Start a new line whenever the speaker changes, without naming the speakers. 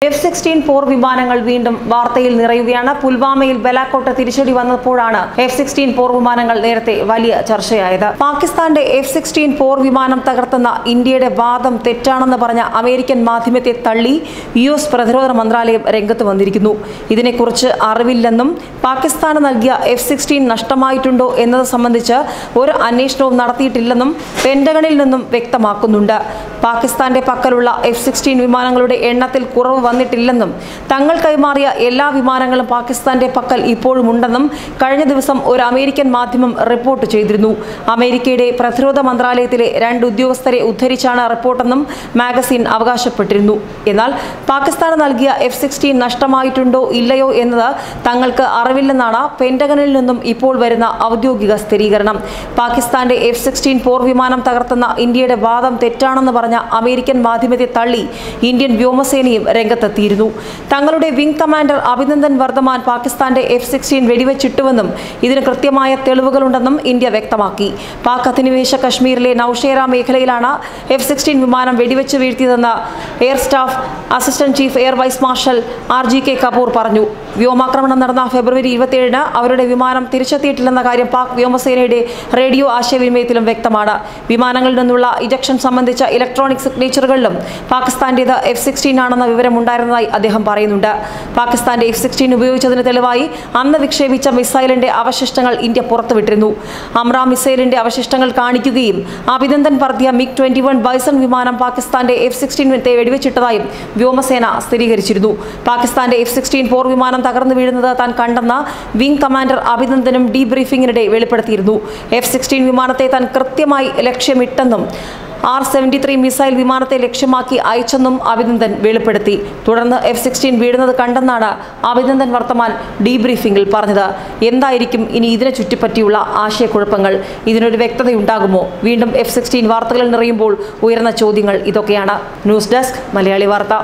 F-16 പോർ വിമാനങ്ങൾ വീണ്ടും വാർത്തയിൽ നിറയുകയാണ്. പുൽവാമയിൽ ബലാക്കോട്ട് തിരിച്ചടി വന്നപ്പോഴാണ് F-16 പോർ വിമാനങ്ങൾ നേരത്തെ വലിയ ചർച്ചയായത്. പാകിസ്ഥാന്റെ F-16 പോർ വിമാനം തകർത്തെന്ന ഇന്ത്യയുടെ വാദം തെറ്റാണെന്ന് പറഞ്ഞ അമേരിക്കൻ മാധ്യമത്തെ തള്ളി US പ്രതിരോധ മന്ത്രാലയം രംഗത്ത് വന്നിരിക്കുന്നു. ഇതിനെക്കുറിച്ച് അറിവില്ലെന്നും പാകിസ്ഥാന് നൽകിയ F-16 നഷ്ടമായിട്ടുണ്ടോ എന്നത് സംബന്ധിച്ച് ഒരു അന്വേഷണവും നടത്തിയിട്ടില്ലെന്നും പെന്റഗണിൽ നിന്നും വ്യക്തമാക്കുന്നുണ്ട്. പാകിസ്ഥാന്റെ പക്കലുള്ള F-16 വിമാനങ്ങളുടെ എണ്ണത്തിൽ കുറവ് വന്നിട്ടില്ലെന്നും തങ്ങൾ കൈമാറിയ എല്ലാ വിമാനങ്ങളും പാകിസ്ഥാന്റെ പക്കൽ ഇപ്പോഴും ഉണ്ടെന്നും കഴിഞ്ഞ ദിവസം ഒരു അമേരിക്കൻ മാധ്യമം റിപ്പോർട്ട് ചെയ്തിരുന്നു. അമേരിക്കയുടെ പ്രതിരോധ മന്ത്രാലയത്തിലെ 2 ഉദ്യോഗസ്ഥരെ ഉദ്ധരിച്ചാണ് റിപ്പോർട്ടെന്നും മാഗസിൻ അവകാശപ്പെട്ടിരുന്നു. എന്നാൽ പാകിസ്ഥാന് നൽകിയ F-16 നഷ്ടമായിട്ടുണ്ടോ ഇല്ലയോ എന്നത് തങ്ങൾക്ക് അറിവില്ലെന്നാണ് പെന്റഗണിൽ നിന്നും ഇപ്പോൾ വരുന്ന ഔദ്യോഗിക സ്ഥിരീകരണം. പാകിസ്ഥാന്റെ F-16 പോർ വിമാനം തകർത്തെന്ന ഇന്ത്യയുടെ വാദം തെറ്റാണെന്ന് പറഞ്ഞ അമേരിക്കൻ മാധ്യമത്തെ തള്ളി ഇന്ത്യൻ വ്യോമസേനയും രംഗത്തെത്തിയിരുന്നു. തങ്ങളുടെ വിംഗ് കമാൻഡർ അഭിനന്ദൻ വർദ്ധമാൻ പാകിസ്ഥാന്റെ F-16 വെടിവെച്ചിട്ടുവെന്നും ഇതിന് കൃത്യമായ തെളിവുകളുണ്ടെന്നും ഇന്ത്യ വ്യക്തമാക്കി. പാക് അധിനിവേശ കശ്മീരിലെ നൌഷേര മേഖലയിലാണ് F-16 വിമാനം വെടിവെച്ച് വീഴ്ത്തിയതെന്ന് air staff assistant chief air vice marshal RGK Kapoor പറഞ്ഞു. വ്യോമാക്രമണം നടന്ന ഫെബ്രുവരി 27-ന് അവരുടെ വിമാനം തിരിച്ചെത്തിയിട്ടില്ലെന്ന കാര്യം പാക് വ്യോമസേനയുടെ റേഡിയോ ആശയവിനിമയത്തിലും വ്യക്തമാണ്. വിമാനങ്ങളിൽ നിന്നുള്ള ഇജക്ഷൻ സംബന്ധിച്ച ഇലക്ട്രോണിക് സിഗ്നേച്ചറുകളിലും പാകിസ്ഥാന്റേത് F-16 ആണെന്ന വിവരമുണ്ടായിരുന്നതായി അദ്ദേഹം പറയുന്നുണ്ട്. പാകിസ്ഥാന്റെ F-16 ഉപയോഗിച്ചതിന് തെളിവായി അന്ന് വിക്ഷേപിച്ച മിസൈലിന്റെ അവശിഷ്ടങ്ങൾ ഇന്ത്യ പുറത്തുവിട്ടിരുന്നു. അമ്ര മിസൈലിന്റെ അവശിഷ്ടങ്ങൾ കാണിക്കുകയും അഭിനന്ദൻ വർദ്ധിയ MiG-21 ബൈസൺ വിമാനം പാകിസ്ഥാന്റെ F-16 വെടിവെച്ചിട്ടതായും വ്യോമസേന സ്ഥിരീകരിച്ചിരുന്നു. പാകിസ്ഥാന്റെ F-16 പോർ വിമാനം തകർന്നു വീഴുന്നത് താൻ കണ്ടെന്ന് വിംഗ് കമാൻഡർ അഭിനന്ദനും ഡീബ്രീഫിംഗിനിടെ വെളിപ്പെടുത്തിയിരുന്നു. F-16 വിമാനത്തെ താൻ കൃത്യമായി ലക്ഷ്യമിട്ടെന്നും R-73 മിസൈൽ വിമാനത്തെ ലക്ഷ്യമാക്കി അയച്ചെന്നും അഭിനന്ദൻ വെളിപ്പെടുത്തി. തുടർന്ന് F-16 വീഴുന്നത് കണ്ടെന്നാണ് അഭിനന്ദൻ വർദ്ധമാൻ ഡീബ്രീഫിംഗിൽ പറഞ്ഞത്. എന്തായിരിക്കും ഇനി ഇതിനെ ചുറ്റിപ്പറ്റിയുള്ള ആശയക്കുഴപ്പങ്ങൾ? ഇതിനൊരു വ്യക്തതയുണ്ടാകുമോ? വീണ്ടും F-16 വാർത്തകളിൽ നിറയുമ്പോൾ ഉയർന്ന ചോദ്യങ്ങൾ ഇതൊക്കെയാണ്. ന്യൂസ് ഡെസ്ക് മലയാളി വാർത്ത.